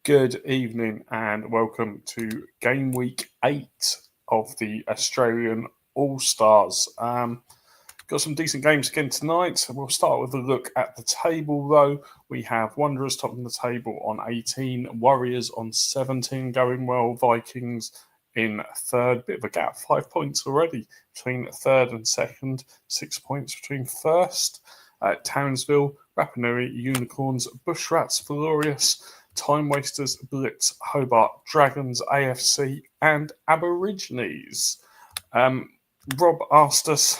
Good evening and welcome to game week 8 of the Australian All-Stars. Got some decent games again tonight. We'll start with a look at the table though. We have Wanderers topping the table on 18, Warriors on 17 going well, Vikings in third, bit of a gap, 5 points already between third and second, 6 points between first. Townsville, Rapanui, Unicorns, Bushrats, Valorious, Time Wasters, Blitz, Hobart, Dragons, AFC, and Aborigines. Rob asked us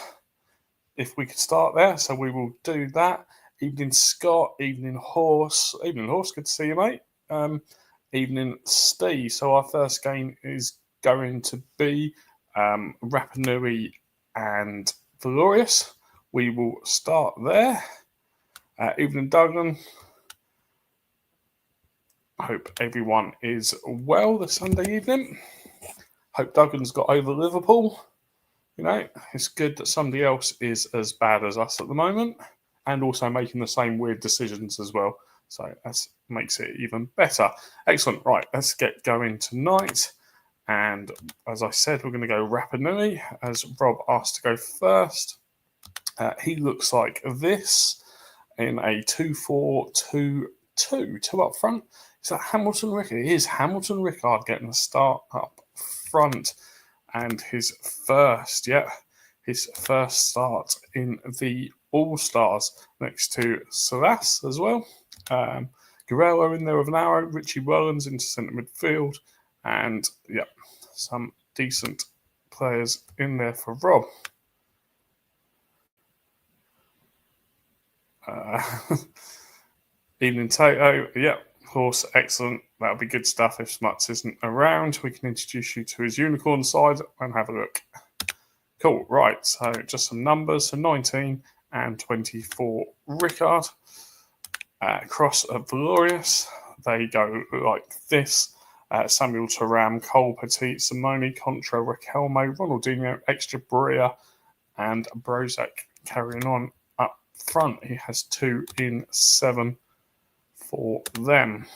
if we could start there, so we will do that. Evening Scott, evening Horse. Evening Horse, good to see you, mate. Evening Steve. So our first game is going to be Rapanui and Valorious. We will start there. Evening Duggan. Hope everyone is well this Sunday evening. Hope Duggan's got over Liverpool. You know, it's good that somebody else is as bad as us at the moment and also making the same weird decisions as well. So that makes it even better. Excellent. Right, let's get going tonight. And as I said, we're going to go Rapanui as Rob asked to go first. He looks like this in a 2-4-2-2. Two up front. Is that Hamilton Rickard? It is Hamilton Rickard getting the start up front. And his first start in the All-Stars next to Salas as well. Guerrero in there with an arrow. Richie Wellens into centre midfield. And, some decent players in there for Rob. Evening Toto, of course, excellent. That'll be good stuff. If Smuts isn't around, we can introduce you to his unicorn side and have a look. Cool, right, so just some numbers. So 19 and 24 Rickard. Cross of Valorious, they go like this. Samuel Taram, Cole Petit, Simone, Contra, Raquelme, Ronaldinho, Extra Bria, and Brozak carrying on up front. He has 2 in 7 for them.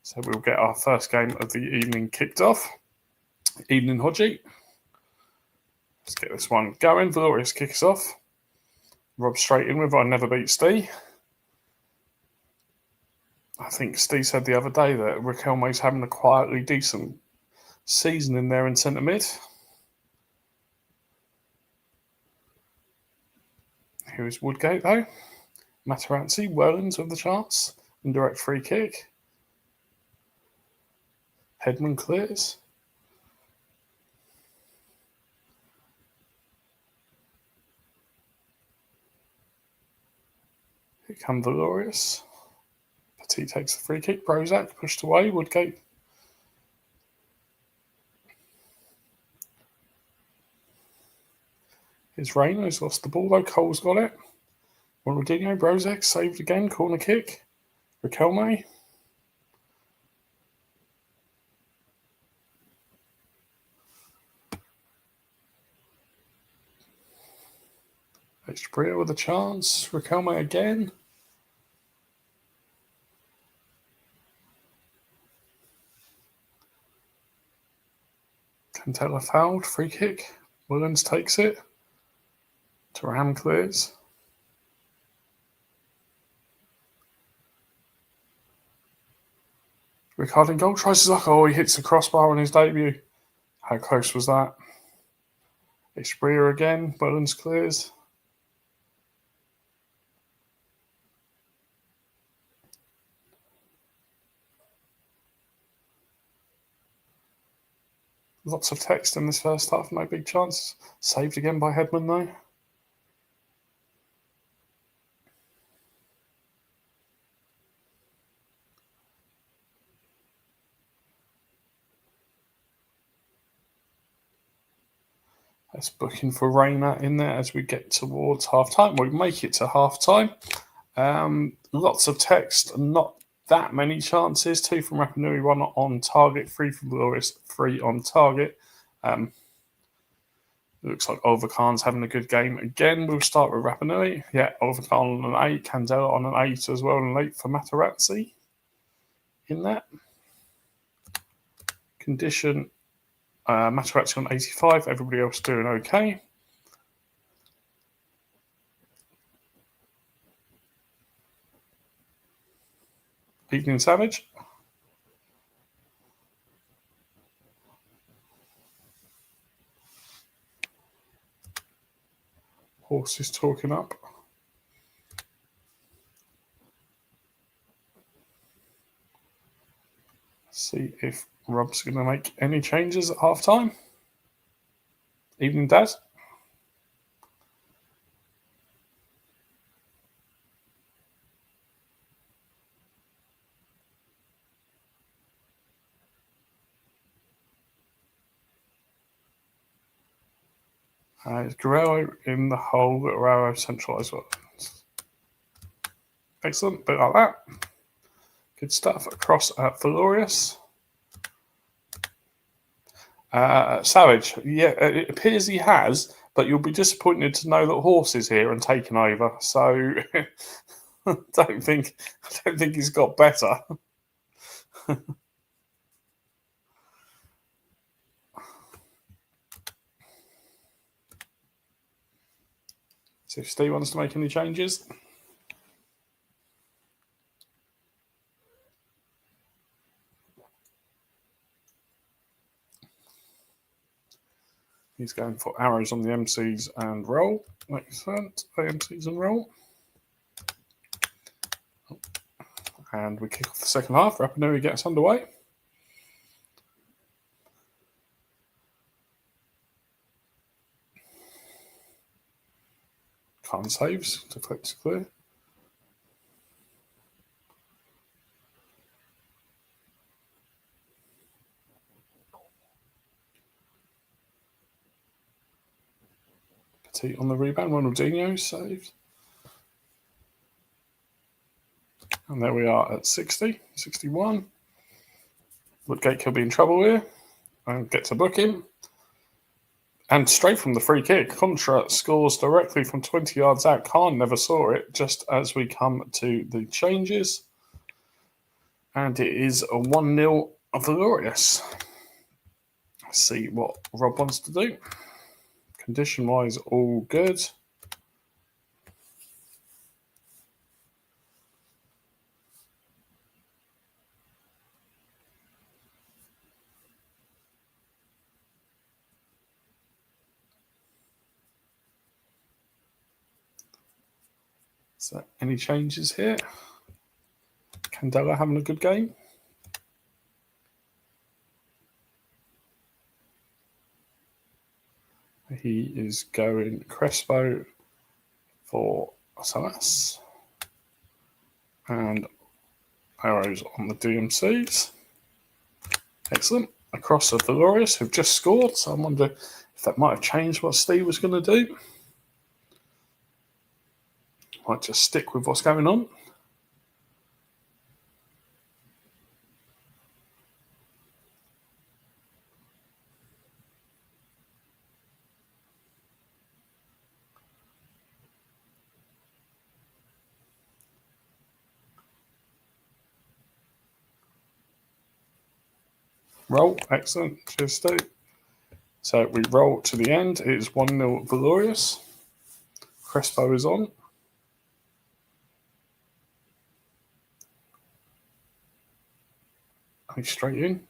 So we'll get our first game of the evening kicked off. Evening Hodgie. Let's get this one going. Valorious kicks off. Rob straight in with I never beat Steve. I think Steve said the other day that Raquelme's having a quietly decent season in there in centre mid. Here is Woodgate though. Materazzi, Wellens with the chance. Indirect free kick. Headman clears. Here comes Valorious. Petit takes the free kick. Brozak pushed away. Woodgate. Here's Rayner, who's lost the ball though. Cole's got it. Ronaldinho, Brozak saved again. Corner kick. Raquelme. Extra with a chance. Raquelme again. Cantella fouled. Free kick. Willens takes it. Taram clears. Rickard in goal. Tries his luck. Oh, he hits the crossbar on his debut. How close was that? Extra again. Willens clears. Lots of text in this first half, no big chance. Saved again by Headman though. Let's book in for Rayner in there as we get towards half time. We make it to half time. Lots of text, not that many chances. 2 from Rapanui, 1 on target, 3 from Valorious, 3 on target. Looks like Oliver Khan's having a good game again. We'll start with Rapanui. Yeah, Oliver Khan on an 8, Candela on an 8 as well, and late for Materazzi. in that. Condition, Matarazzi on 85, everybody else doing okay. Evening Savage. Horse is talking up. See if Rob's going to make any changes at half time. Evening, Dad. Is Guerrero in the hole, Guerrero centralised weapons. Excellent, bit like that. Good stuff across at Valorius. Savage, yeah, it appears he has, but you'll be disappointed to know that Horse is here and taken over. So I don't think he's got better. So if Steve wants to make any changes. He's going for arrows on the MCs and roll. Excellent. AMCs and roll. And we kick off the second half. Rapa Nui gets underway. Can't saves. Deflects clear. Petit on the rebound. Ronaldinho saved. And there we are at 60, 61. Woodgate could be in trouble here. And gets a booking. And straight from the free kick, Contra scores directly from 20 yards out. Khan never saw it, just as we come to the changes. And it is a 1-0 Valorius. See what Rob wants to do. Condition-wise, all good. So, any changes here? Candela having a good game. He is going Crespo for Salas. And arrows on the DMCs. Excellent. Across the Valorius, who've just scored. So I wonder if that might have changed what Steve was going to do. Might just stick with what's going on. Roll. Excellent. Cheers, Steve. So we roll to the end. It is 1-0 Valorius. Crespo is on. He's straight in.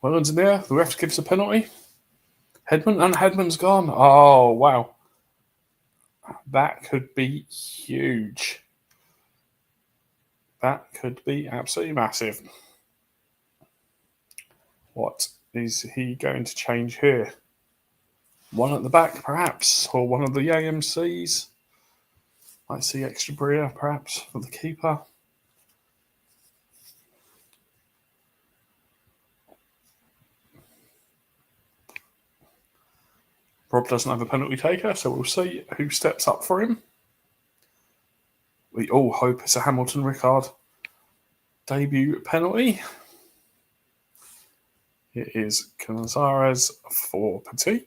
Wellens in there. The ref gives a penalty. Headman, and Headman's gone. Oh, wow. That could be huge. That could be absolutely massive. What is he going to change here? One at the back, perhaps, or one of the AMCs. Might see extra Bria, perhaps, for the keeper. Rob doesn't have a penalty taker, so we'll see who steps up for him. We all hope it's a Hamilton Rickard debut penalty. It is Canizares for Petit.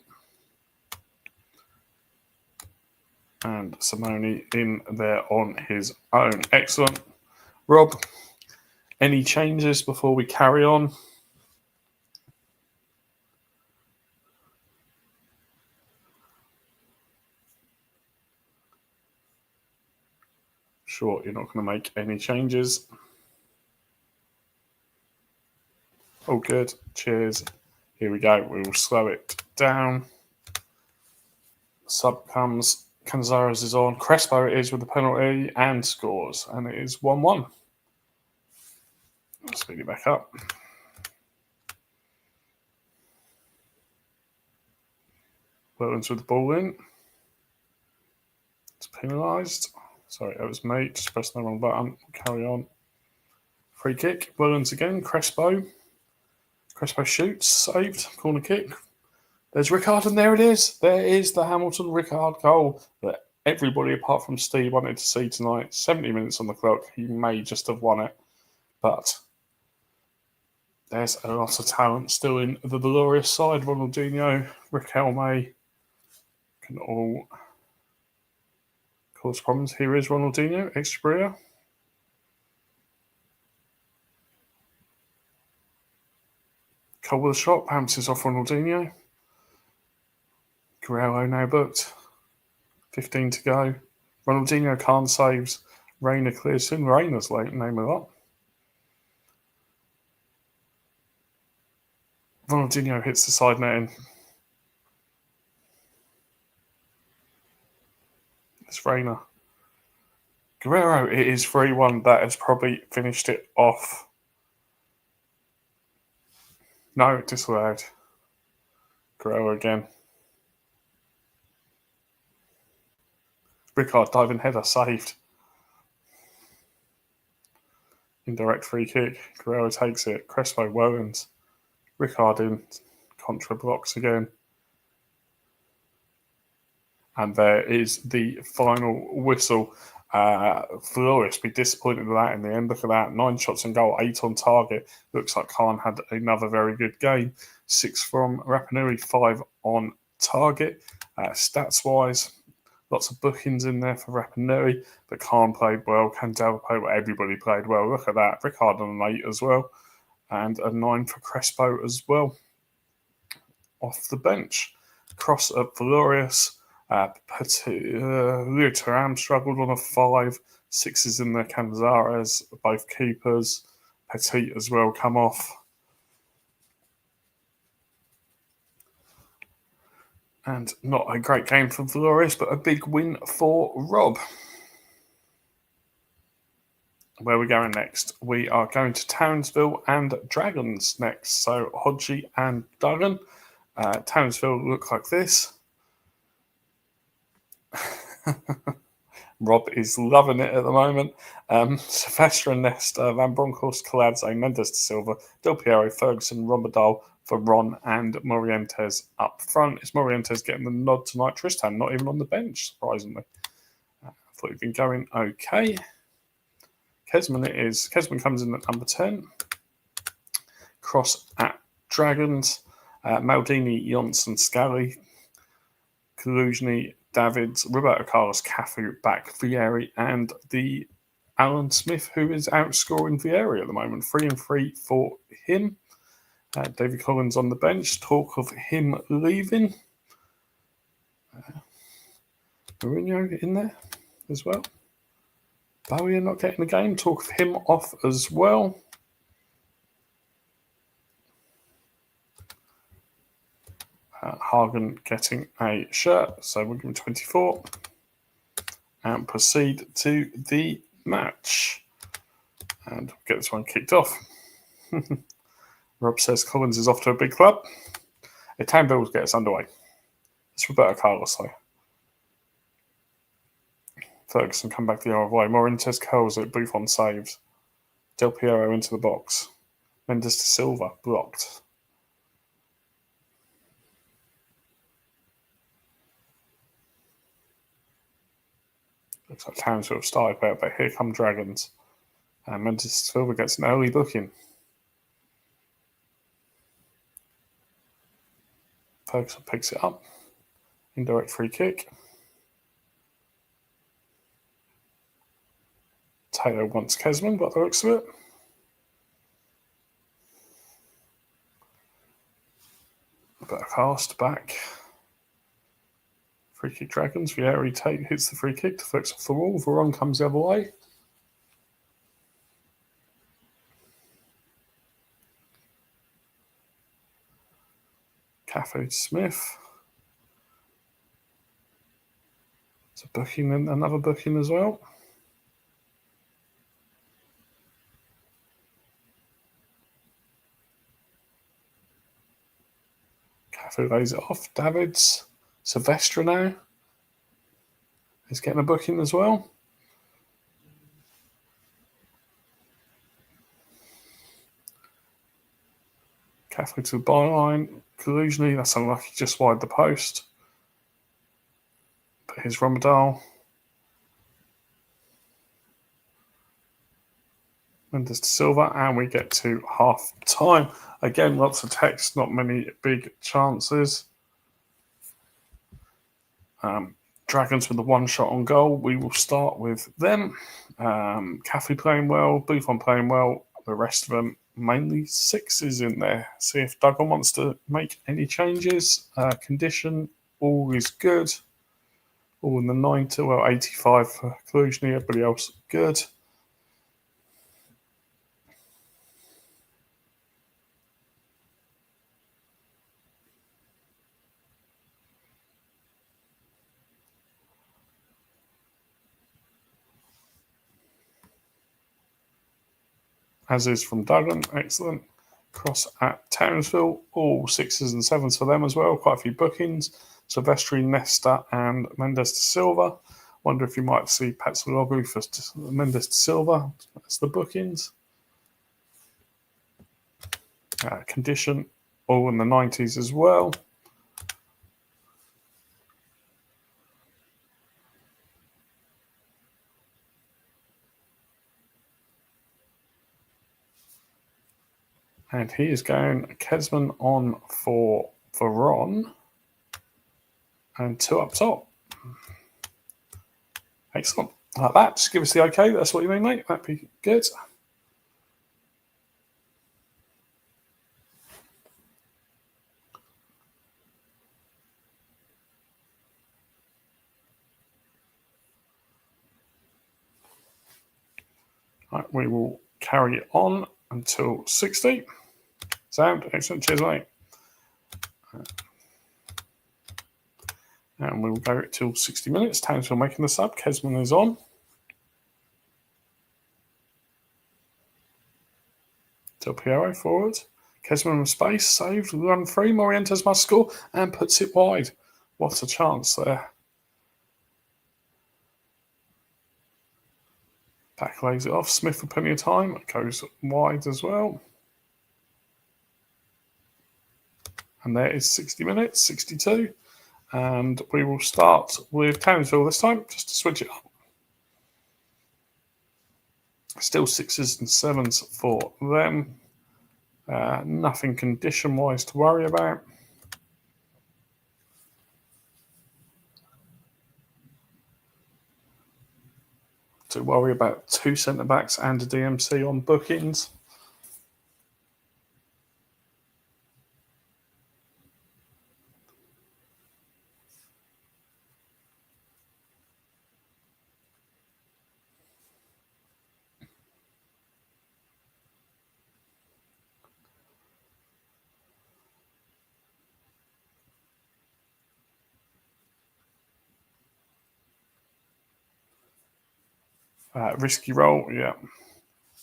And Simone in there on his own. Excellent. Rob, Any changes before we carry on? Sure, you're not going to make any changes. All good. Cheers. Here we go. We will slow it down. Sub comes. Canzares is on. Crespo it is with the penalty and scores. And it is 1-1. Speed it back up. Williams with the ball in. It's penalised. Sorry, that was me. Just pressed the wrong button. Carry on. Free kick. Williams again. Crespo. Crespo shoots. Saved. Corner kick. There's Rickard, and there it is. There is the Hamilton Rickard goal that everybody apart from Steve wanted to see tonight. 70 minutes on the clock. He may just have won it. But there's a lot of talent still in the glorious side. Ronaldinho, Riquelme can all cause problems. Here is Ronaldinho, Extrabria. Cole with a shot, bounces off Ronaldinho. Guerrero now booked. 15 to go. Ronaldinho can't saves. Reina clears soon. Reina's late, name of that. Ronaldinho hits the side netting. It's Reina. Guerrero, it is 3-1. That has probably finished it off. No, disallowed. Guerrero again. Rickard diving header saved. Indirect free kick. Guerrero takes it. Crespo Williams. Rickard in. Contra blocks again. And there is the final whistle. Flores be disappointed with that in the end. Look at that. 9 shots and goal, 8 on target. Looks like Khan had another very good game. 6 from Rapanui, 5 on target. Stats-wise, lots of bookings in there for Rapanui, but Khan played well. Candela played well. Everybody played well. Look at that. Rickard on an 8 as well. And a 9 for Crespo as well. Off the bench. Cross at Valorius. Leo Taram struggled on a 5. 6s in there. Canizares, both keepers. Petit as well come off. And not a great game for Valorius, but a big win for Rob. Where are we going next? We are going to Townsville and Dragons next. So Hodgie and Duggan. Townsville look like this. Rob is loving it at the moment. Sylvester and Nesta, Van Bronckhorst, Kaladze, Mendes de Silva, Del Piero, Ferguson, Rombadal for Ron and Morientes up front. Is Morientes getting the nod tonight? Tristan not even on the bench, surprisingly. I thought he'd been going okay. Kesman it is. Kesman comes in at number 10. Cross at Dragons. Maldini, Jonsson, Scally, Kaluzhny, Davids, Roberto Carlos, Cafu, back, Vieri, and the Alan Smith, who is outscoring Vieri at the moment. 3-3 for him. David Collins on the bench. Talk of him leaving. Mourinho in there as well. Bowyer not getting the game. Talk of him off as well. Hagen getting a shirt, so we'll give him 24 and proceed to the match and get this one kicked off. Rob says Collins is off to a big club. Townville will get us underway. It's Roberto Carlos though. Ferguson come back the other way. Morientes curls it. Buffon saves. Del Piero into the box. Mendes de Silva blocked. Looks like Townsville have started better, but here come Dragons. And Mendes de Silva gets an early booking. Ferguson picks it up. Indirect free kick. Taylor wants Kesman, by the looks of it. fast back. Free kick Dragons. Vieri hits the free kick, deflects off the wall. Veron comes the other way. Cafe Smith. It's a booking and another booking as well. Cafu lays it off. Davids. Silvestre now is getting a booking as well. Cafu to the byline. Collusionally, that's unlucky, just wide the post. But here's Romadal. Mendes to Silva, and we get to half time. Again, lots of text, not many big chances. Dragons with the one shot on goal. We will start with them. Cafu playing well, Buffon playing well. The rest of them mainly sixes in there. See if Duggan wants to make any changes. Condition, all is good. All in the 90, 85 for Cluj. Everybody else good. As is from Duggan, excellent. Cross at Townsville, all sixes and sevens for them as well. Quite a few bookings. Silvestri, Nesta, and Mendes de Silva. Wonder if you might see Patsalogu for Mendes de Silva. That's the bookings. Condition, all in the 90s as well. And he is going Kesman on for Veron. And 2 up top. Excellent. Like that. Just give us the okay. That's what you mean, mate. That'd be good. Right, we will carry it on until 60. Sound. Excellent. Cheers, mate. And we will go till 60 minutes. Townsville making the sub. Kesman is on. Till PRO forward. Kesman with space. Saved. Run free. Morientes must score and puts it wide. What a chance there. Back lays it off. Smith for plenty of time. It goes wide as well. And there is 60 minutes, 62. And we will start with Townsville this time, just to switch it up. Still sixes and sevens for them. Nothing condition-wise to worry about. To worry about 2 centre-backs and a DMC on bookings. Risky roll, yeah.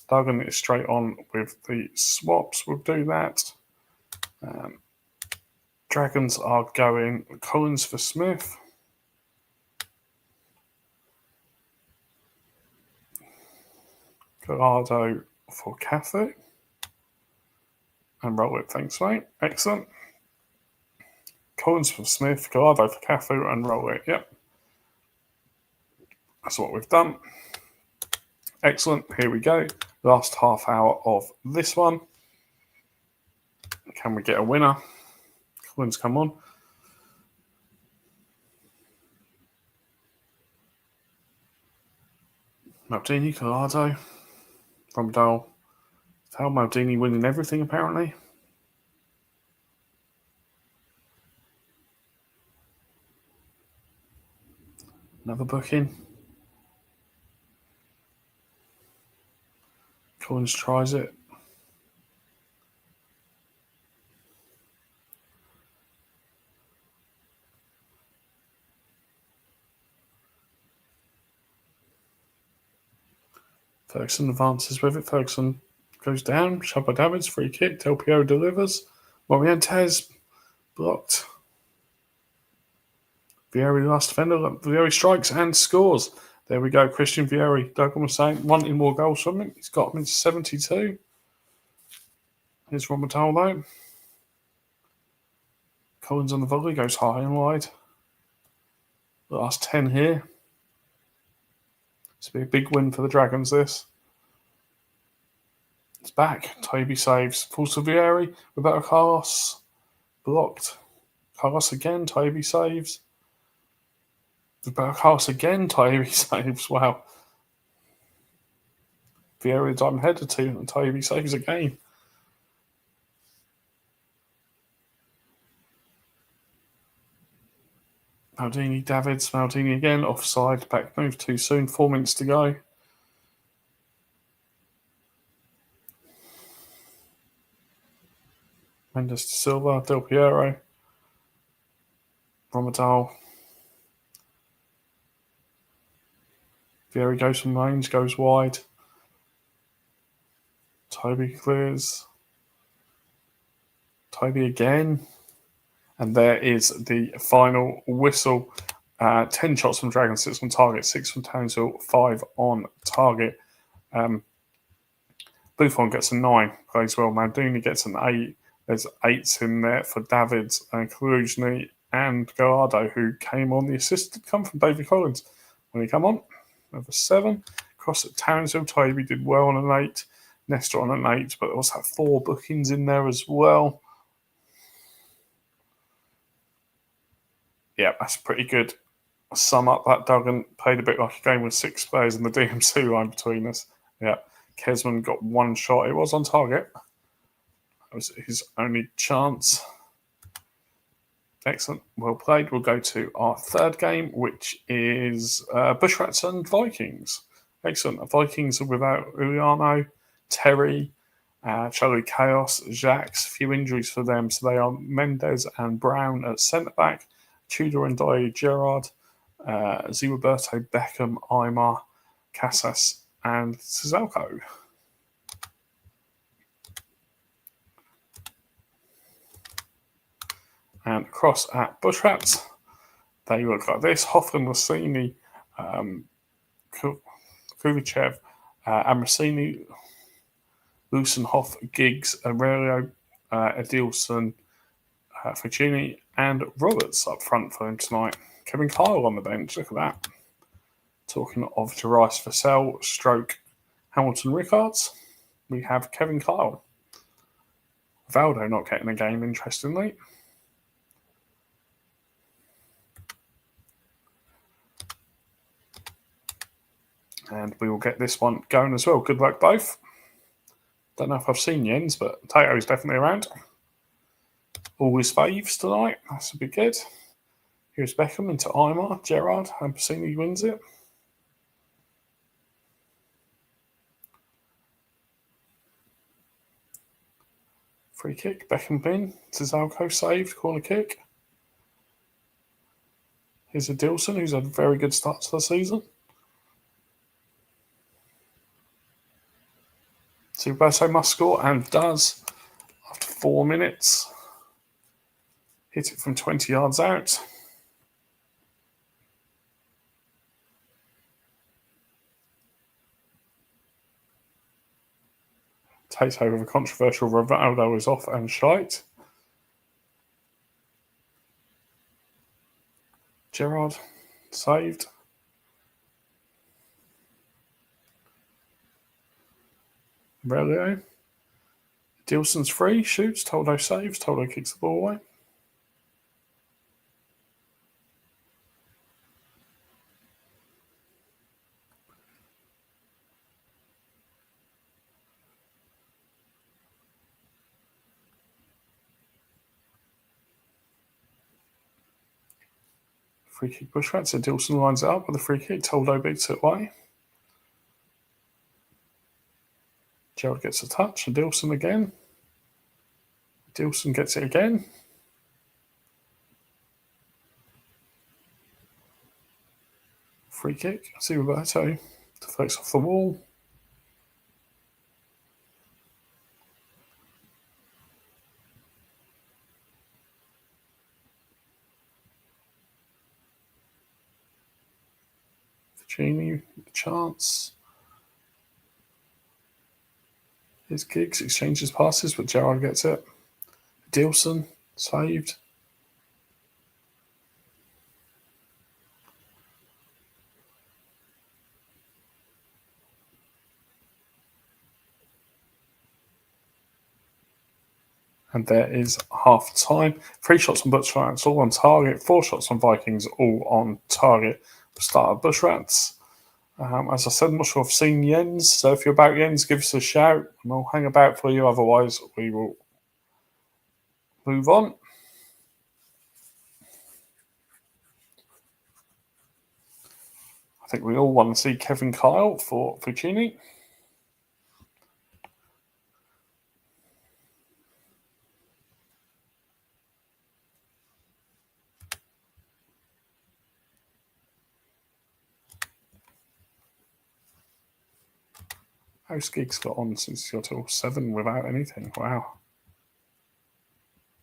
Duggan is straight on with the swaps. We'll do that. Dragons are going Collins for Smith. Gallardo for Cafu. And roll it, thanks, mate. Excellent. Collins for Smith, Gallardo for Cafu, and roll it. Yep. That's what we've done. Excellent. Here we go. Last half hour of this one. Can we get a winner? Collins, come on. Maldini, Gallardo, Romadal. Maldini winning everything, apparently. Another booking. Collins tries it. Ferguson advances with it. Ferguson goes down. Shot by Davids. Free kick. Del Piero delivers. Morientes blocked. Vieri last defender. Vieri strikes and scores. There we go. Christian Vieri. Douglas was saying wanting more goals from him. He's got him into 72. Here's Romatal though. Collins on the volley goes high and wide. The last 10 here. It's be a big win for the Dragons, this. It's back. Toby saves. Falls to Vieri. Roberto Carlos. Blocked. Carlos again. Toby saves. Roberto Carlos again. Toby saves. Wow. Vieri I'm headed to, and Toby saves again. Maldini, Davids, Maldini again, offside, back move too soon, 4 minutes to go. Mendes de Silva, Del Piero, Romadal. Vieri goes from range, goes wide. Toby clears. Toby again. And there is the final whistle. 10 shots from Dragon, 6 on target, 6 from Townsville, 5 on target. Buffon gets a 9, plays well. Maldini gets an 8. There's 8s in there for Davids and Kaluzny and Gallardo, who came on. The assist did come from David Collins when he came on. Number 7. Cross at Townsville. Toby did well on an 8. Nestor on an 8, but also had 4 bookings in there as well. Yeah, that's pretty good. Sum up that Duggan played a bit like a game with 6 players in the DMC line between us. Yeah, Kesman got 1 shot. It was on target. That was his only chance. Excellent. Well played. We'll go to our third game, which is Bushrats and Vikings. Excellent. Vikings are without Uliano, Terry, Charlie Chaos, Jacques. Few injuries for them. So they are Mendes and Brown at centre-back, Tudor and Dye, Gerard, Ziroberto, Beckham, Aymar, Casas, and Cizalco. And across at Bushrats, they look like this. Hoffman, Rossini, Kuvichev, Amrosini, Lusenhoff, Giggs, Aurelio, Adilson, Ficini, and Roberts up front for them tonight. Kevin Kyle on the bench. Look at that. Talking of Jarice Vassell, stroke Hamilton Rickards, we have Kevin Kyle. Valdo not getting a game, interestingly. And we will get this one going as well. Good luck, both. Don't know if I've seen Jens, but Tato's definitely around. All his faves tonight. That's a bit good. Here's Beckham into Aymar, Gerard, and Bassini wins it. Free kick, Beckham bin. Cizalco saved, corner kick. Here's Adilson, who's had a very good start to the season. Roberto must score, and does after 4 minutes. Hit it from 20 yards out. Tato with a controversial Rivaldo is off and shite. Gerard saved. Relio. Dilson's free, shoots, Toldo saves, Toldo kicks the ball away. Free kick Bushrat, so Dilson lines it up with a free kick. Toldo beats it away. Gerald gets a touch, and Dilson again. Dilson gets it again. Free kick. See Roberto deflects off the wall. Genie, chance. Here's Giggs, exchanges passes, but Gerard gets it. Dilson, saved. And there is half time. 3 shots on Bushrats, all on target. 4 shots on Vikings, all on target. The start of Bushrats. As I said, I'm not sure I've seen Jens, so if you're about Jens, give us a shout and I'll hang about for you. Otherwise, we will move on. I think we all want to see Kevin Kyle for Fucini. How's Giggs got on since he got till 7 without anything? Wow.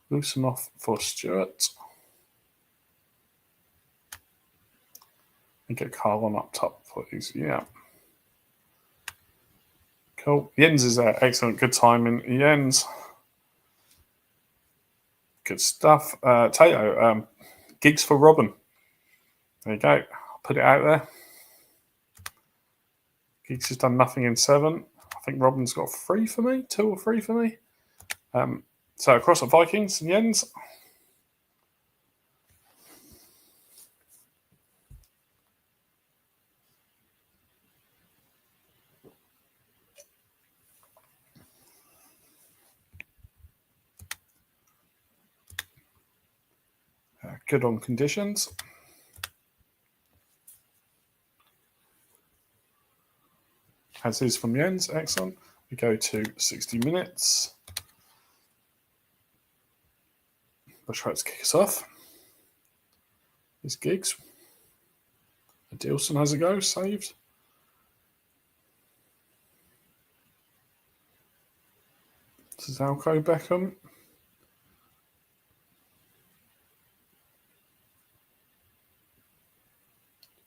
Loosen off for Stewart. And get Carl on up top, please. Yeah. Cool. Jens is there. Excellent. Good timing. Jens. Good stuff. Tato. Giggs for Robin. There you go. Put it out there. Giggs has done nothing in 7. I think Robin's got 3 for me. 2 or 3 for me. So across the Vikings and Jens. Good on conditions. As is from Jens. Excellent. We go to 60 minutes. Bushrat's kick us off. Here's Giggs. Dilson has a go. Saved. This is Alco Beckham.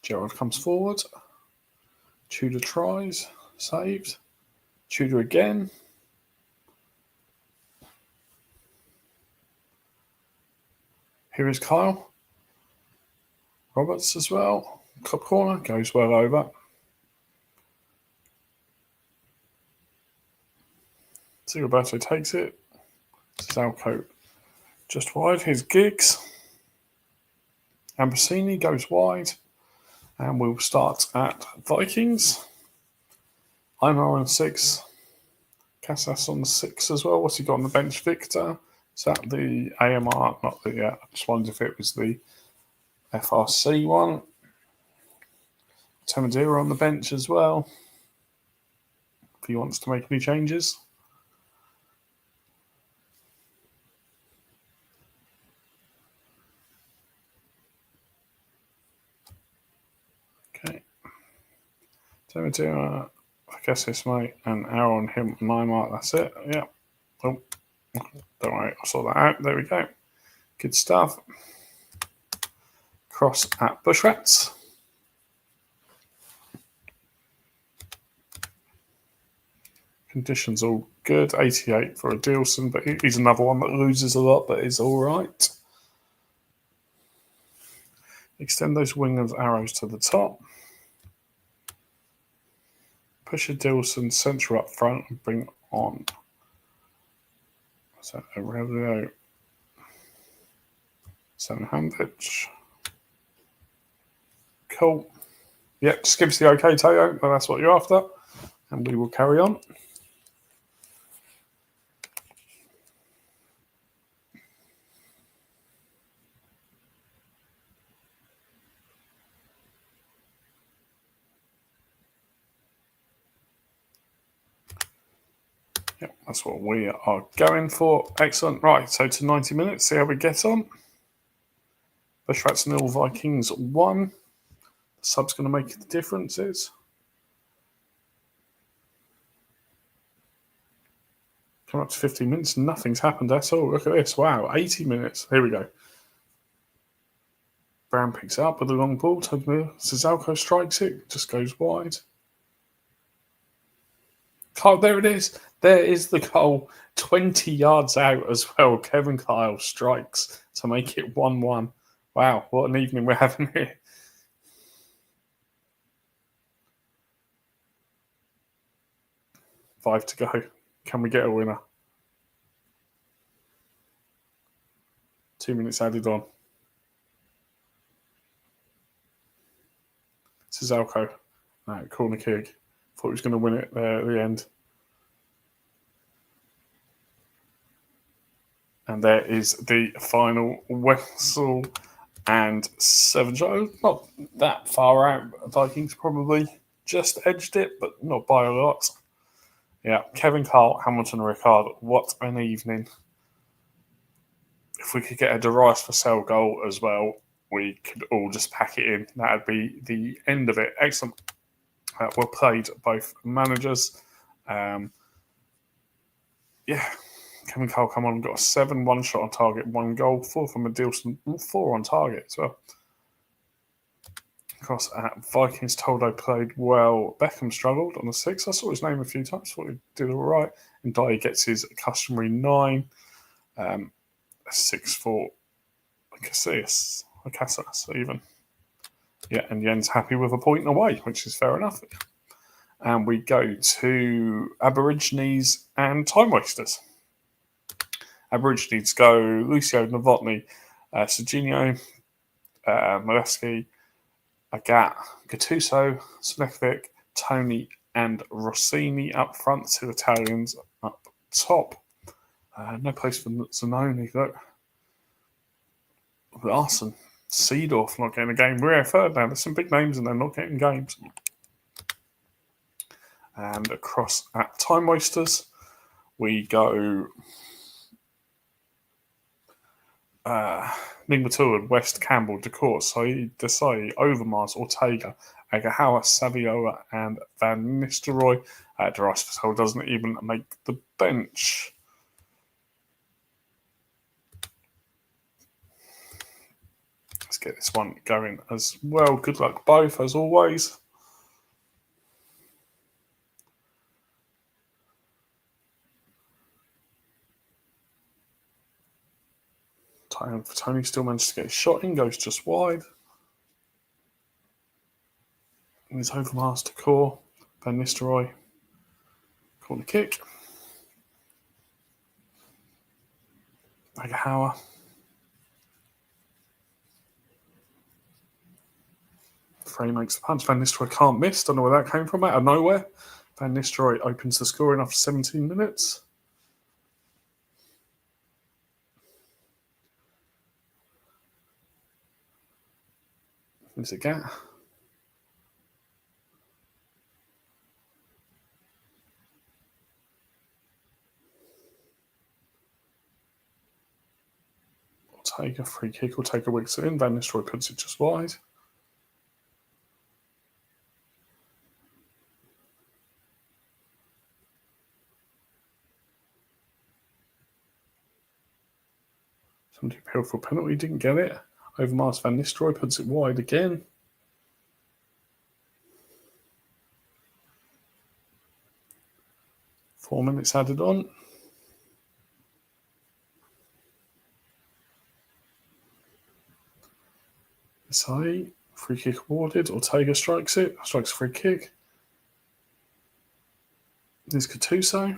Gerald comes forward. Tudor tries. Saved. Tudor again. Here is Kyle. Roberts as well. Top corner. Goes well over. See Roberto takes it. This is Alco just wide. Here's Giggs. Ambrosini goes wide. And we'll start at Vikings. Imar on 6. Casas on the 6 as well. What's he got on the bench? Victor. Is that the AMR? Not the, yeah. I just wondered if it was the FRC one. Temadira on the bench as well. If he wants to make any changes. Okay. Temadira, I guess this mate, and arrow on him, 9 mark, that's it. Yeah. Oh, don't worry, I saw that out. There we go. Good stuff. Cross at Bushrats. Conditions all good. 88 for a Dilson, but he's another one that loses a lot, but is all right. Extend those wingers arrows to the top. Push a Dilson centre up front and bring on. What's that? Aurelio. Handage. Cool. Yep, just give us the okay, Tayo, but that's what you're after. And we will carry on. Yep, that's what we are going for. Excellent. Right, so to 90 minutes, see how we get on. Bushrats 0, Vikings 1. The sub's going to make the differences. Come up to 15 minutes, nothing's happened at all. Look at this. Wow, 80 minutes. Here we go. Brown picks it up with a long ball. Sazalko strikes it, just goes wide. Oh, there it is. There is the goal. 20 yards out as well. Kevin Kyle strikes to make it 1-1. Wow, what an evening we're having here. 5 to go. Can we get a winner? 2 minutes added on. Sazalko. No, corner kick. Thought he was going to win it there at the end. And there is the final whistle and 7 shots. Not that far out. Vikings probably just edged it, but not by a lot. Yeah, Kevin Carl, Hamilton Ricard. What an evening. If we could get a Darius for sale goal as well, we could all just pack it in. That'd be the end of it. Excellent. Well played, both managers. Yeah, Kevin Cole come on, got a 7, 1 shot on target, 1 goal, 4 from Adilson, 4 on target as well. Of course, Vikings Toldo played well. Beckham struggled on the 6. I saw his name a few times, thought he did all right. And Dye gets his customary 9. 6 for Casillas even. Yeah, and Yen's happy with a point away, which is fair enough. And we go to Aborigines and Time Wasters. Aborigines go Lucio, Novotny, Serginho, Molesky, Agat, Gattuso, Snekovic, Tony, and Rossini up front. 2 Italians up top. No place for Zanoni, though. Larson, Seedorf not getting a game. We're a third now. There's some big names and they're not getting games. And across at Time Wasters, we go Nigmatouad, West, Campbell, Decourt, Saeed, Desai, Overmars, Ortega, Agahawa, Saviola, and Van Nistelrooy. Darius Vassell doesn't even make the bench. Let's get this one going as well. Good luck both, as always. Tony still managed to get a shot in, goes just wide. And his Overmars to core. Van Nistelrooy. Corner kick. Agahawa. Frey makes the punch. Van Nistelrooy can't miss. Don't know where that came from. Out of nowhere. Van Nistelrooy opens the scoring after 17 minutes. There's a gap. Take a free kick or take a wigs in. Van Nistelrooy puts it just wide. Somebody appealed for a penalty, didn't get it. Overmars Van Nistelrooy puts it wide again. Four minutes added on. Isai, free kick awarded. Ortega strikes it. Strikes a free kick. There's Gattuso.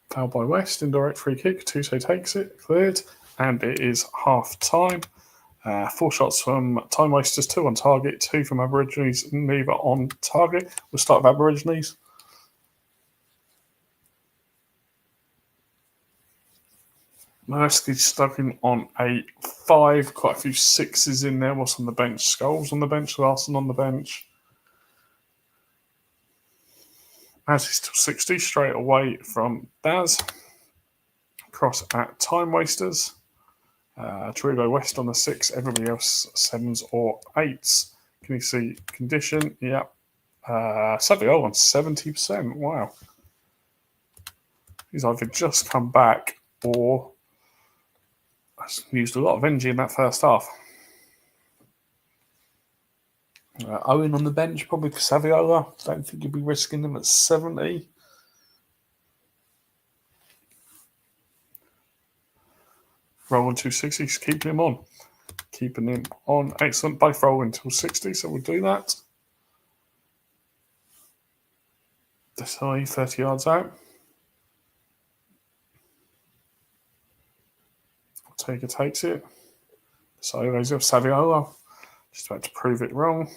Foul by West. Indirect free kick. Gattuso takes it. Cleared. And it is half time. 4 shots from Time Wasters, 2 on target, 2 from Aborigines, neither on target. We'll start with Aborigines. Molesky stuck in on a 5, quite a few 6s in there. What's on the bench? Scholes on the bench, Larson on the bench. As is till 60 straight away from Daz. Cross at Time Wasters. GW8 on the 6, everybody else 7s or 8s. Can you see condition? Yep. Savio on 70%. Wow. He's either just come back or used a lot of energy in that first half. Owen on the bench, probably for Saviola. Don't think you'd be risking him at 70. Rolling 260s, keeping him on. Keeping him on. Excellent. Both rolling until 60, so we'll do that. Desai, 30 yards out. Ortega takes it. So goes up Saviola. Just about to prove it wrong.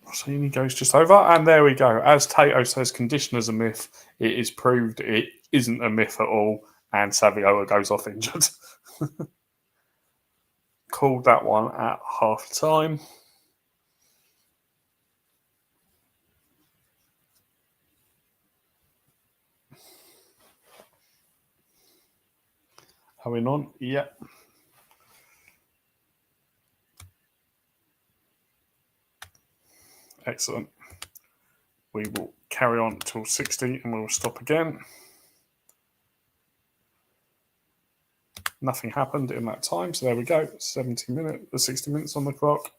Rossini goes just over, and there we go. As Tato says, condition is a myth. It is proved it isn't a myth at all, and Saviola goes off injured. Called that one at half time. Going on? Yep. Excellent. We will carry on till 60 and we'll stop again. Nothing happened in that time, so there we go. 60 minutes on the clock.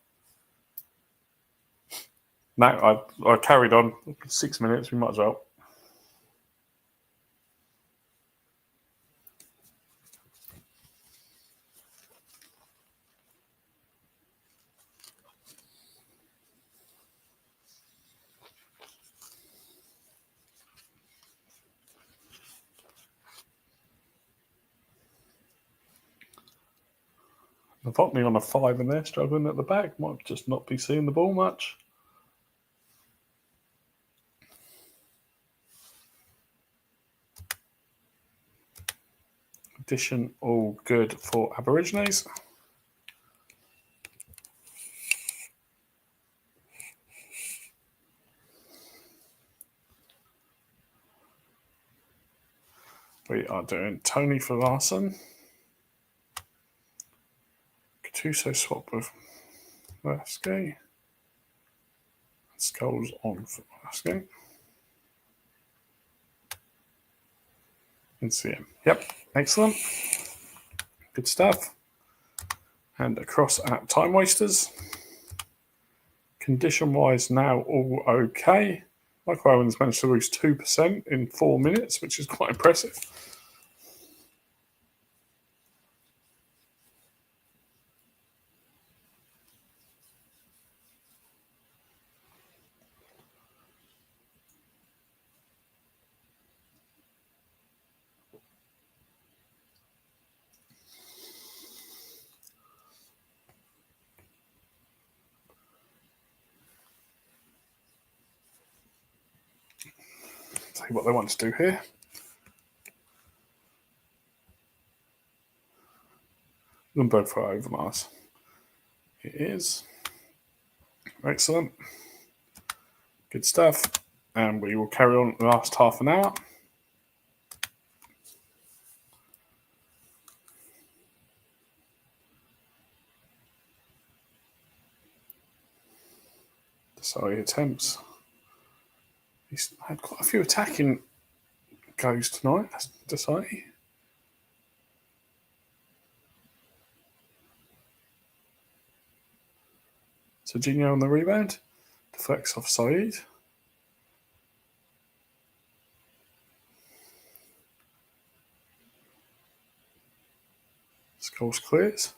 No, I carried on 6 minutes. We might as well. Novotny on a 5 in there, struggling at the back. Might just not be seeing the ball much. Addition all good for Aborigines. We are doing Tony for Larson. Gattuso swap with Lasky. Skulls on for Lasky. And CM. Yep, excellent. Good stuff. And across at Time Wasters. Condition-wise, now all okay. Michael Owens managed to lose 2% in 4 minutes, which is quite impressive. See what they want to do here. Lumbo for Overmars. It is. Excellent. Good stuff. And we will carry on the last half an hour. Desai attempts. He's had quite a few attacking goes tonight, Desai. Serginho on the rebound. Deflects off Saeed. Scholes clears.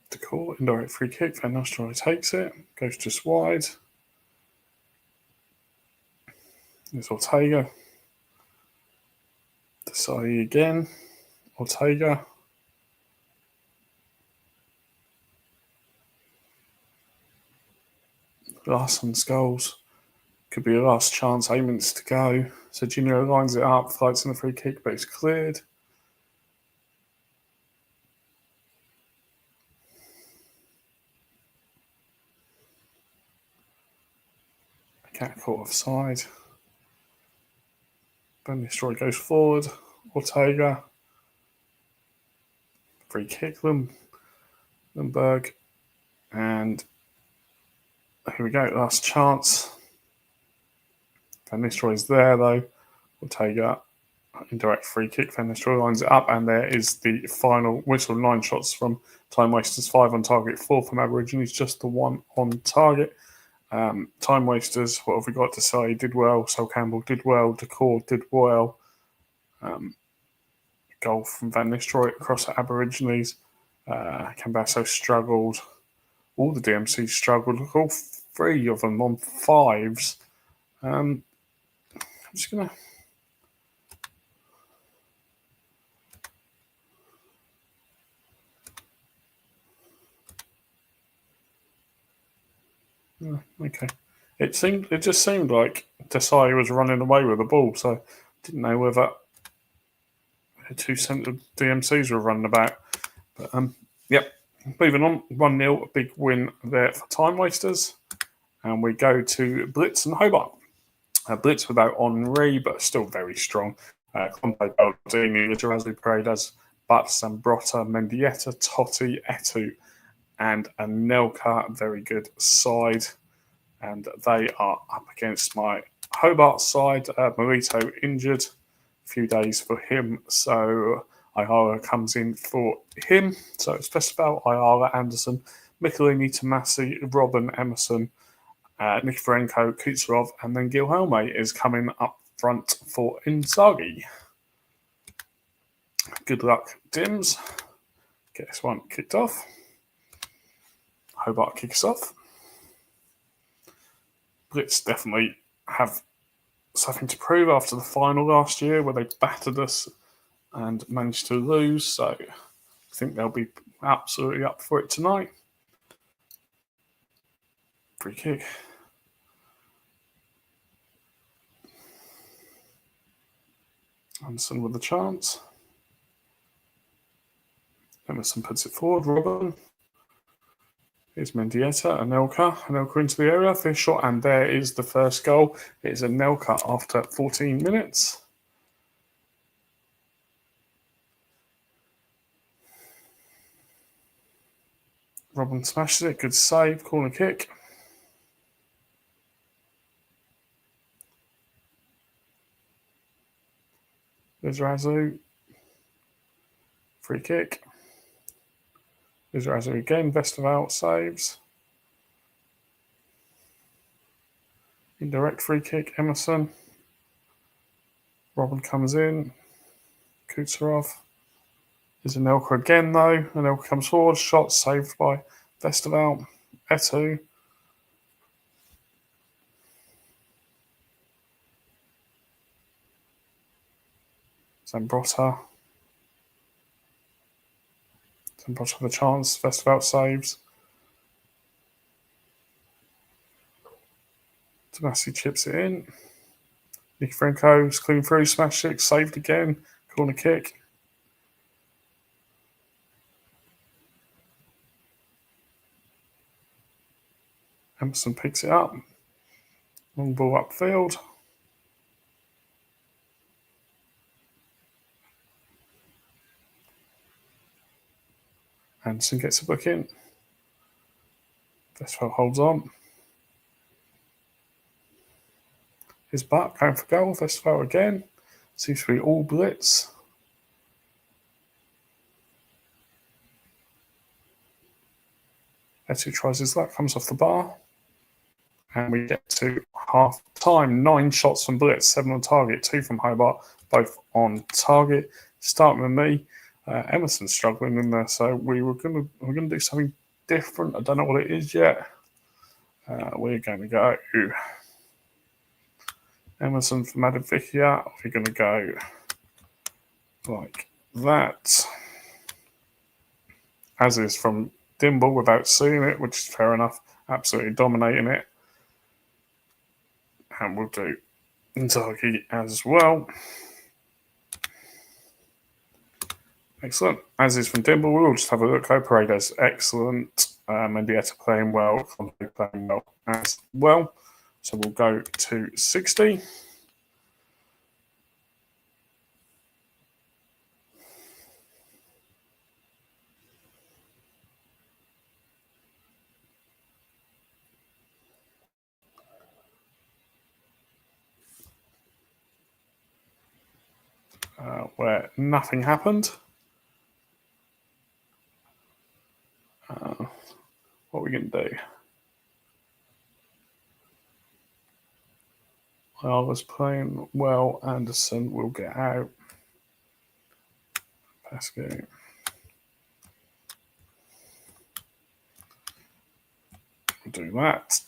The call, indirect free kick. Van Nistelrooy takes it. Goes just wide. There's Ortega. Desai again. Ortega. Larson Scholes. Could be a last chance, 8 minutes to go. So Junior lines it up, fights in a free kick, but it's cleared. Cat caught offside. Van Nistelrooy goes forward. Ortega. Free kick, Limburg. And here we go, last chance. Van Nistelrooy's there though. Ortega, indirect free kick. Van Nistelrooy lines it up, and there is the final whistle. 9 shots from time wasters, 5 on target, 4 from Aborigines, just the 1 on target. Time wasters, what have we got to say? Did well. Sol Campbell did well. Decor did well. Goal from Van Nistelrooy across at Aborigines. Cambasso struggled. All the DMCs struggled. Look, all 3 of them on 5s. I'm just going to... Okay. It just seemed like Desai was running away with the ball, so I didn't know whether the 2 centre DMCs were running about. But yep. Moving on, 1-0, a big win there for time wasters. And we go to Blitz and Hobart. Blitz without Henri, but still very strong. Conte, Baldini, Littorazzi, Paredes, Butts, Zambrotta, Mendieta, Totti, Etu, and Anelka. Very good side. And they are up against my Hobart side. Marito injured. A few days for him. So Ayala comes in for him. So it's Festival, Ayala, Anderson, Michelini, Tomasi, Robin, Emerson, Nikiforenko, Kutsarov, and then Gilhelme is coming up front for Inzaghi. Good luck, Dims. Get this one kicked off. Hobart kicks off. Blitz definitely have something to prove after the final last year where they battered us and managed to lose. So I think they'll be absolutely up for it tonight. Free kick. Anderson with the chance. Emerson puts it forward. Robin. Here's Mendieta, Anelka into the area, first shot, and there is the first goal. It is Anelka after 14 minutes. Robin smashes it, good save, corner kick. There's Razu. Free kick. There's Razu again, Vestaval saves. Indirect free kick, Emerson. Robin comes in. Kutsarov. There's Anelka again though. Anelka comes forward, shot saved by Vestaval. Etu. Zambrotta with a chance. Vestaval saves. Tomasi chips it in. Nikiforenko's clean through, smash it, saved again. Corner kick. Emerson picks it up. Long ball upfield. Anderson gets a book in. Vestaval holds on. His back going for goal. Vestaval again. Seems to be all blitz. Etu tries his luck, comes off the bar. And we get to half time. 9 shots from blitz, 7 on target, 2 from Hobart, both on target. Starting with me. Emerson's struggling in there, so we're gonna do something different. I don't know what it is yet. We're going to go Emerson from Madavikia. We're going to go like that, as is from Dimble without seeing it, which is fair enough. Absolutely dominating it. And we'll do Inzaghi as well. Excellent. As is from Dimble, we'll just have a look. Paredes, excellent. Mendieta playing well. Conte playing well as well. So we'll go to 60. Where nothing happened. What are we going to do? I was playing well. Anderson will get out. Pascal. We'll do that.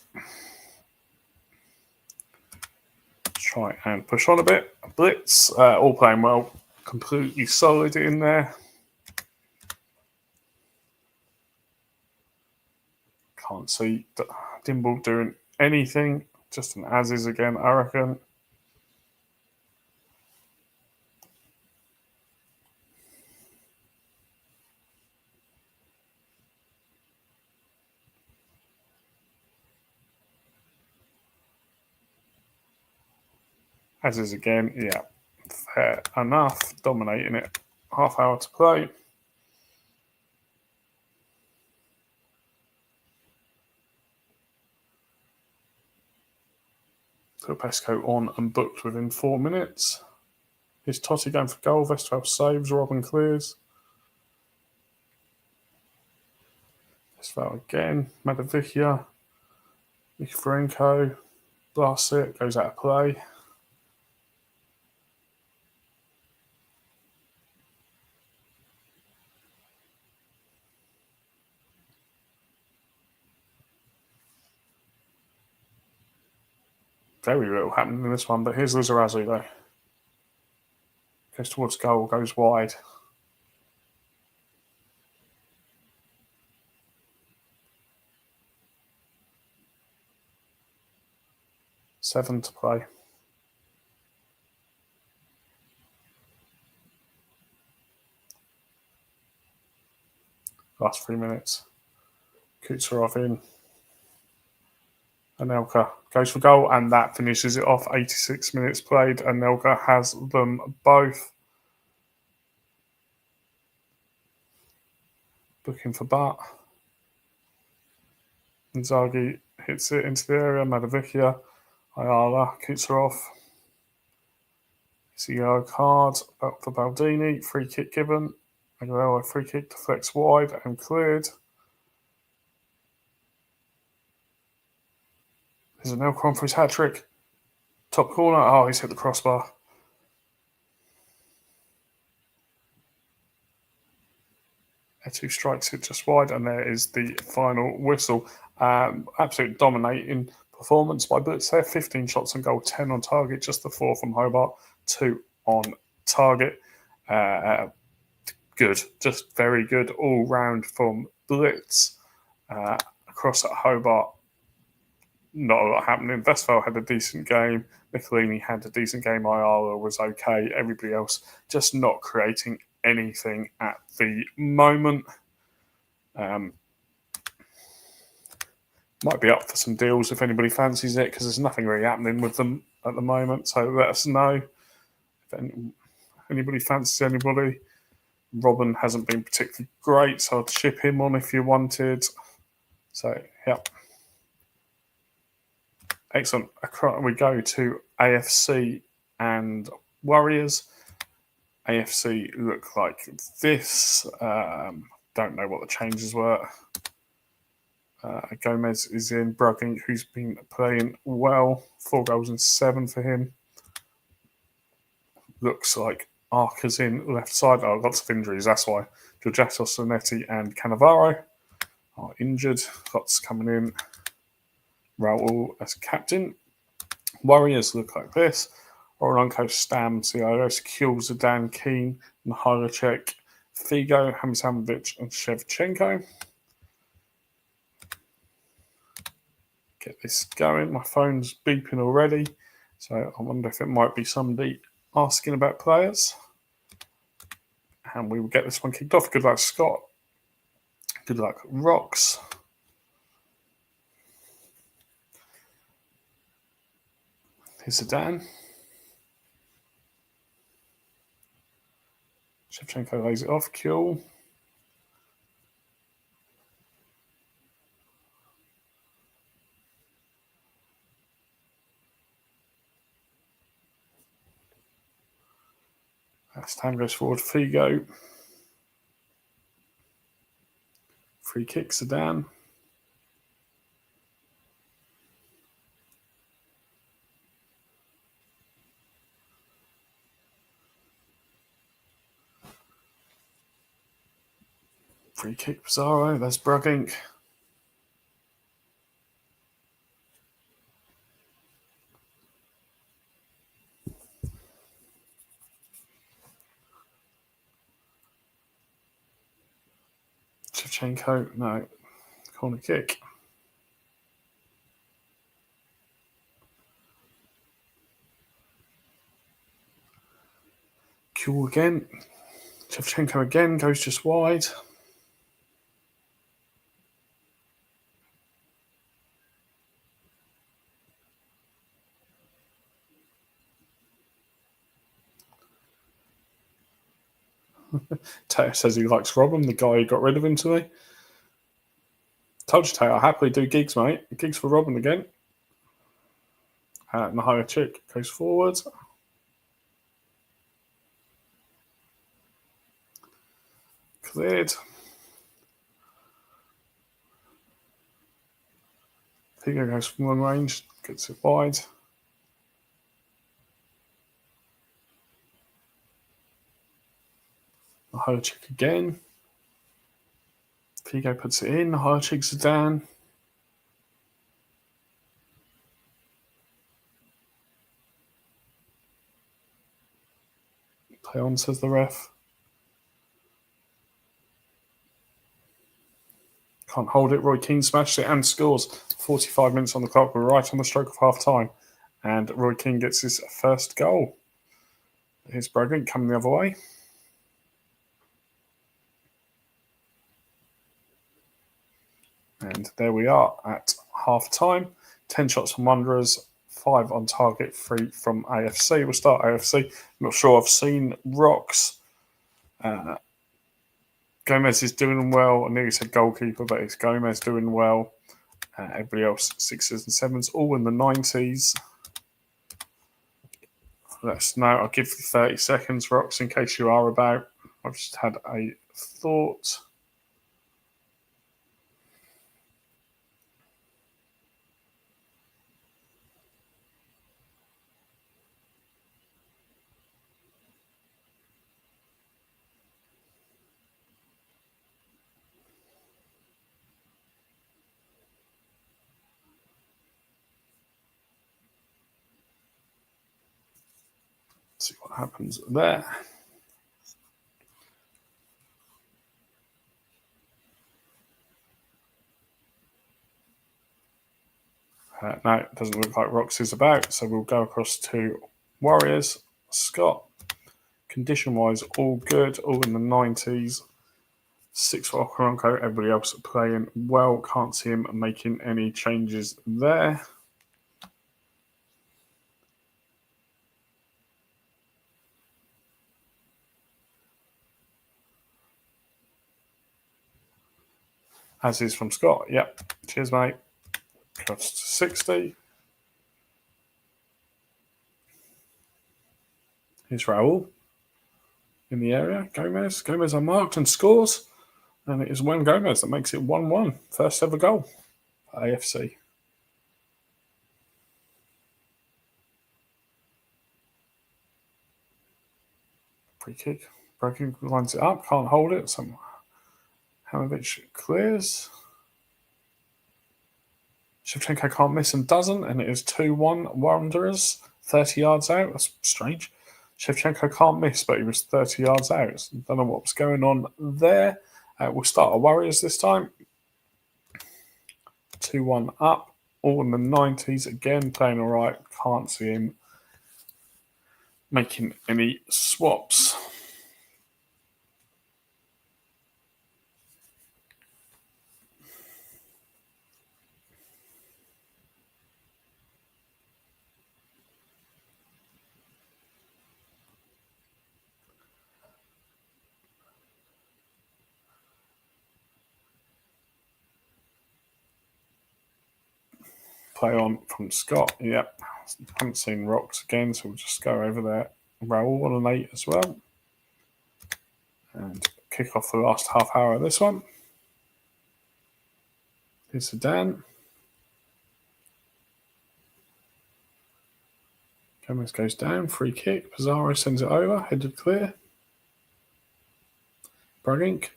Try and push on a bit. Blitz, all playing well. Completely solid in there. Can't see Dimble doing anything. Just an as is again, I reckon. As is again, yeah. Fair enough. Dominating it. Half hour to play. So Pesco on and booked within 4 minutes. Is Totti going for goal? Vestfeld saves. Robin clears. Vestfeld again. Madavikia. Mikhvarenko. Blasts it. Goes out of play. Very little happening in this one, but here's Lizarazu though. Goes towards goal, goes wide. Seven to play. Last 3 minutes. Kucherov in. Anelka goes for goal, and that finishes it off. 86 minutes played. Anelka has them both. Looking for Bart. Inzaghi hits it into the area. Madavikia, Ayala, Kucherov. It's a yellow card for Baldini. Free kick given. Aguero free kick deflects wide and cleared. There's an Elcron for his hat trick. Top corner. Oh, he's hit the crossbar. Etu strikes it just wide, and there is the final whistle. Absolute dominating performance by Blitz there. 15 shots on goal, 10 on target, just the 4 from Hobart, 2 on target. Good, just very good all round from Blitz. Across at Hobart, not a lot happening. Vestfeld had a decent game. Michelini had a decent game. Ayala was okay. Everybody else just not creating anything at the moment. Might be up for some deals if anybody fancies it, because there's nothing really happening with them at the moment. So let us know if anybody fancies anybody. Robin hasn't been particularly great, so I'd ship him on if you wanted. So, yeah. Excellent. We go to AFC and Warriors. AFC look like this. Don't know what the changes were. Gomez is in. Brugging, who's been playing well. 4 goals and 7 for him. Looks like Arca's in left side. Oh, lots of injuries, that's why. Giorgetto, Sonetti and Cannavaro are injured. Lots coming in. Raul as captain. Warriors look like this. Oronko, Stam, Cialos, Kuhl, Zidane, Keane, Mihajlovic, Figo, Hamisamovic and Shevchenko. Get this going. My phone's beeping already. So I wonder if it might be somebody asking about players. And we will get this one kicked off. Good luck, Scott. Good luck, Rocks. Here's Zidane. Shevchenko lays it off. Cool. As time goes forward, Figo. Free kick, Zidane. Free kick, Pizarro. There's Brugink. Shevchenko, no. Corner kick. Cool again. Shevchenko again goes just wide. Teo says he likes Robin, the guy who got rid of him today. Told you, Teo, I'll happily do gigs, mate. Gigs for Robin again. Nahaya Chick goes forward. Cleared. Figo goes from long range, gets it wide. Nahaya Chick again. Figo puts it in. Nahaya Chick, Zidane. Play on, says the ref. Can't hold it. Roy Keane smashes it and scores. 45 minutes on the clock. We're right on the stroke of half time. And Roy Keane gets his first goal. Here's Brugink coming the other way. And there we are at half time. 10 shots from Wanderers, 5 on target, 3 from AFC. We'll start AFC. I'm not sure I've seen Rocks. Gomez is doing well. I nearly said goalkeeper, but it's Gomez doing well. Everybody else, 6s and 7s, all in the 90s. Let us know. I'll give you 30 seconds, Rocks, in case you are about. I've just had a thought. See what happens there. No, it doesn't look like Rocks is about, so we'll go across to Warriors. Scott, condition-wise, all good, all in the 90s. 6 for Okoronkwo, everybody else playing well. Can't see him making any changes there. As is from Scott. Yep. Cheers, mate. Cost 60. Here's Raul in the area. Gomez unmarked and scores. And it is Juan Gomez that makes it 1-1. First ever goal for AFC. Free kick. Broken lines it up. Can't hold it. Hamovic clears. Shevchenko can't miss and doesn't. And it is 2-1 Wanderers. 30 yards out. That's strange. Shevchenko can't miss, but he was 30 yards out. Don't know what was going on there. We'll start our Warriors this time. 2-1 up. All in the 90s. Again, playing all right. Can't see him making any swaps. Play on from Scott. Yep. Haven't seen rocks again, so we'll just go over there. Raoul on an 8 as well. And kick off the last half hour of this one. Here's Dan. Gomez goes down. Free kick. Pizarro sends it over. Headed clear. Bragink.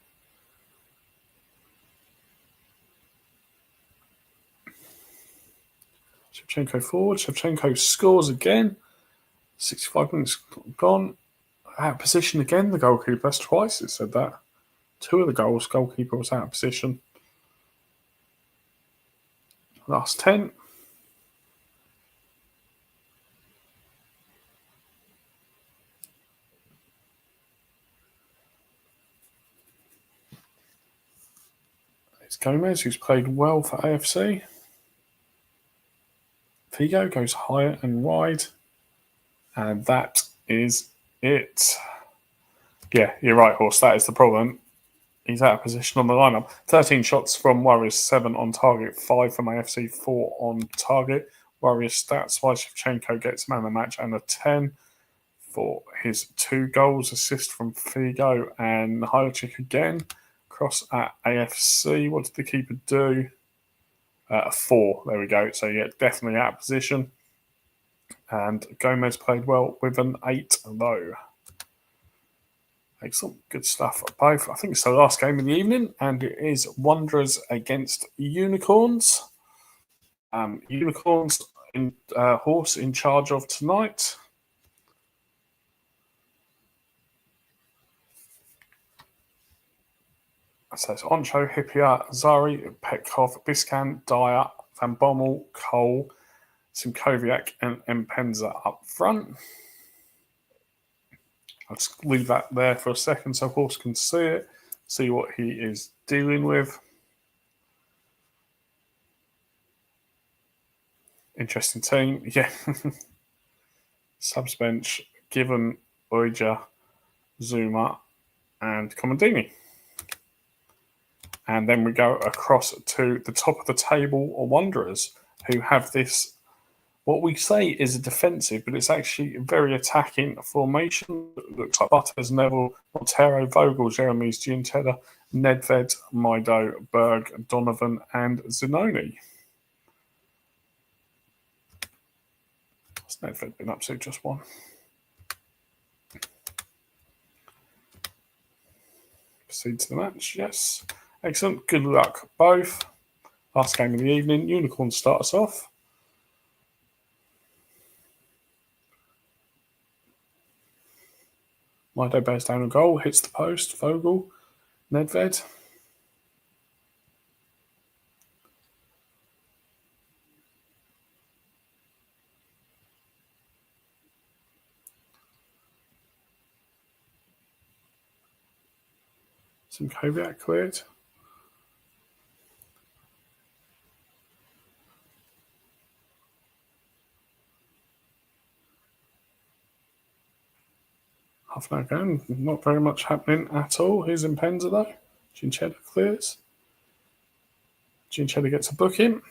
Shevchenko forward. Shevchenko scores again. 65 minutes gone. Out of position again. The goalkeeper. That's twice it said that. 2 of the goals, goalkeeper was out of position. Last 10. It's Gomez, who's played well for AFC. Figo goes higher and wide. And that is it. Yeah, you're right, Horse. That is the problem. He's out of position on the lineup. 13 shots from Warriors, 7 on target, 5 from AFC, 4 on target. Warriors stats wise, Shevchenko gets man of the match and a 10 for his 2 goals, assist from Figo and Hajicic again. Cross at AFC. What did the keeper do? A 4. There we go. So, yeah, definitely out of position. And Gomez played well with an 8, though. Excellent. Good stuff. Both. I think it's the last game of the evening, and it is Wanderers against Unicorns. Unicorns in Horse in charge of tonight. So it's Oncho, Hippier, Zari, Petkov, Biscan, Dyer, Van Bommel, Cole, Simkoviak, and Mpenza up front. I'll just leave that there for a second so Horse can see it, see what he is dealing with. Interesting team. Yeah. Subs bench, Given, Oija, Zuma, and Comandini. And then we go across to the top of the table, Wanderers, who have this, what we say is a defensive, but it's actually a very attacking formation. It looks like Butters, Neville, Montero, Vogel, Jeremy's, Gianchetta, Nedved, Mido, Berg, Donovan, and Zinoni. What's Nedved been up to? Just one. Proceed to the match, yes. Excellent. Good luck, both. Last game of the evening. Unicorn start us off. Mido bears down a goal, hits the post. Vogel, Nedved. Simkoviak cleared. Half an hour going, not very much happening at all. Here's Mpenza though. Gianchetta clears. Gianchetta gets a book in.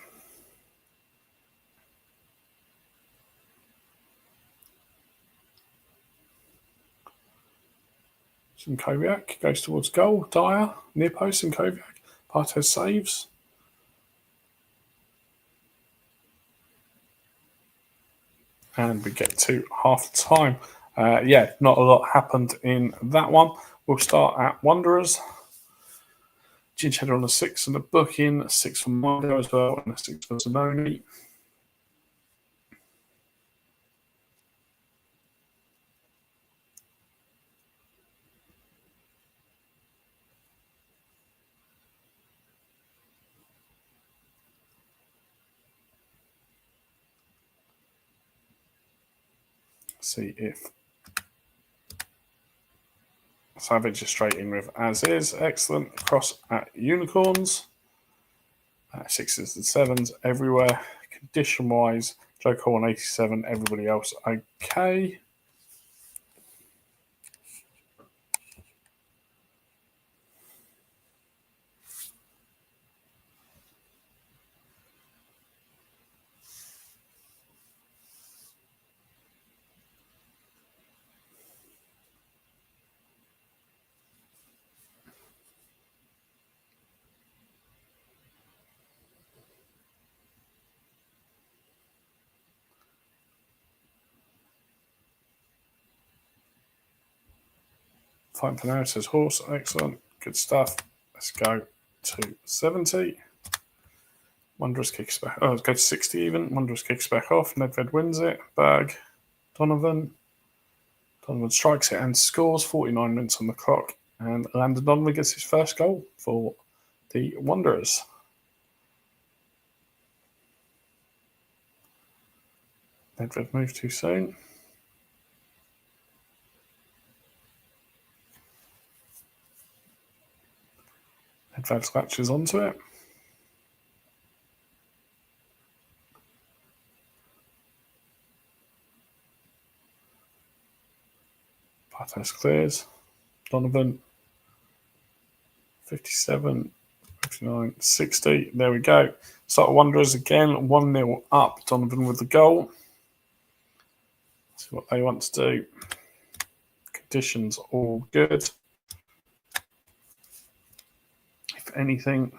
Simkoviak goes towards goal. Dyer, near post, Simkoviak. Bartes saves. And we get to half time. Not a lot happened in that one. We'll start at Wanderers. Gianchetta on a 6 and a booking, a 6 for Mido as well, and a 6 for Zanoni. See if Savage is straight in with as is. Excellent. Across at Unicorns. Sixes and sevens everywhere. Condition wise, Joe Cole 187, everybody else okay. Fighting for now says horse. Excellent. Good stuff. Let's go to 70. Wondrous kicks back. Oh, let's go to 60 even. Wondrous kicks back off. Nedved wins it. Berg. Donovan. Donovan strikes it and scores. 49 minutes on the clock. And Landon Donovan gets his first goal for the Wanderers. Nedved moved too soon. Nedved latches onto it. Bartos clears. Donovan. 57, 59, 60. There we go. Start Wanderers again. 1-0 up. Donovan with the goal. See what they want to do. Conditions all good. If anything,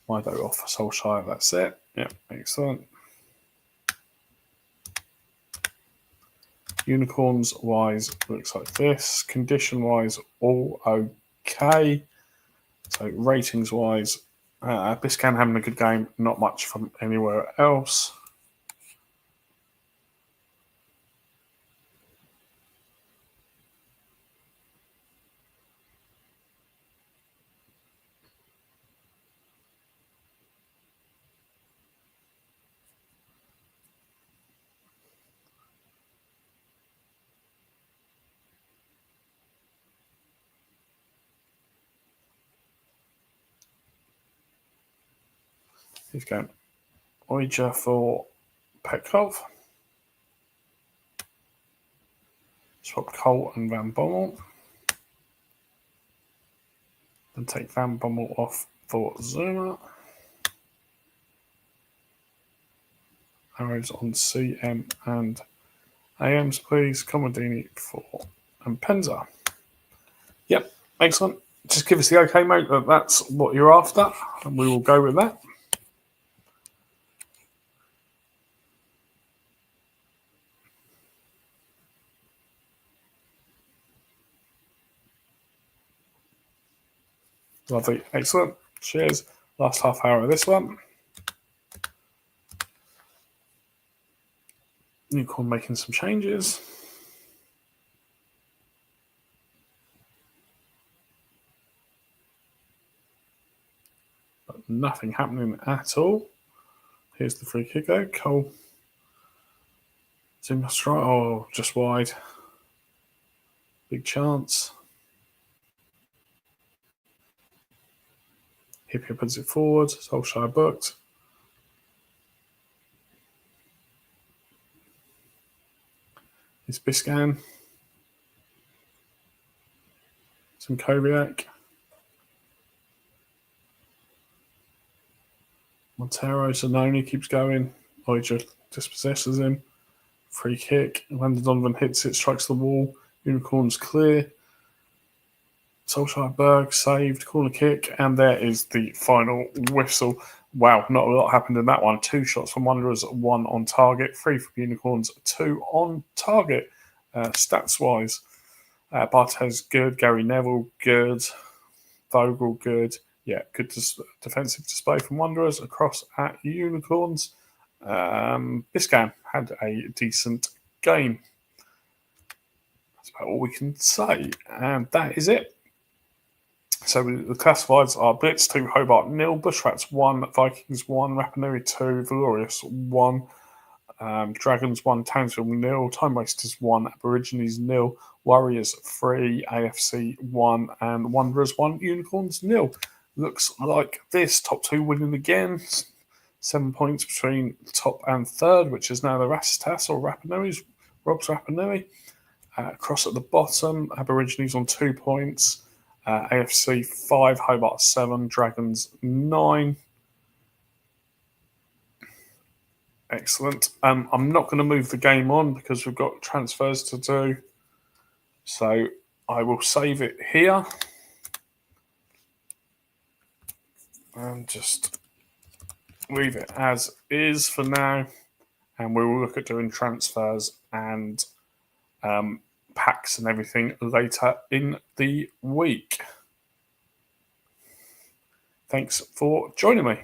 Mido off Solskjaer, that's it. Yep, excellent. Unicorns wise looks like this. Condition wise, all okay. So ratings wise, Biscan having a good game, not much from anywhere else. He's going Oija for Petkov. Swap Cole and Van Bommel. Then take Van Bommel off for Zuma. Arrows on CM and AMs, please. Comodini for and Penza. Yep, excellent. Just give us the okay, mate, that that's what you're after, and we will go with that. Lovely, excellent. Cheers. Last half hour of this one. Unicorn making some changes. But nothing happening at all. Here's the free kick though. Cole. Zuma strike. Oh, just wide. Big chance. Hippier puts it forward. Solskjaer booked. It's Biscan. Some Koviak. Montero Zanoni keeps going. Oija dispossesses him. Free kick. Landon Donovan hits it, strikes the wall. Unicorns clear. Solskjaer Berg saved. Corner kick. And there is the final whistle. Wow, not a lot happened in that one. 2 shots from Wanderers, 1 on target. 3 from Unicorns, 2 on target. Stats-wise, Barthez good. Gary Neville good. Vogel good. Yeah, good defensive display from Wanderers. Across at Unicorns, Biscam had a decent game. That's about all we can say. And that is it. So the classifieds are Blitz 2, Hobart 0, Bushrats 1, Vikings 1, Rapanui 2, Valorious 1, Dragons 1, Townsville 0, Time Wasters 1, Aborigines 0, Warriors 3, AFC 1, and Wanderers 1, Unicorns 0. Looks like this. Top 2 winning again. 7 points between top and third, which is now the Rassitas or Rapanui's, Rob's Rapanui. Across at the bottom, Aborigines on 2 points. AFC 5, Hobart 7, Dragons 9. Excellent. I'm not going to move the game on because we've got transfers to do. So I will save it here. And just leave it as is for now. And we will look at doing transfers and packs and everything later in the week. Thanks for joining me.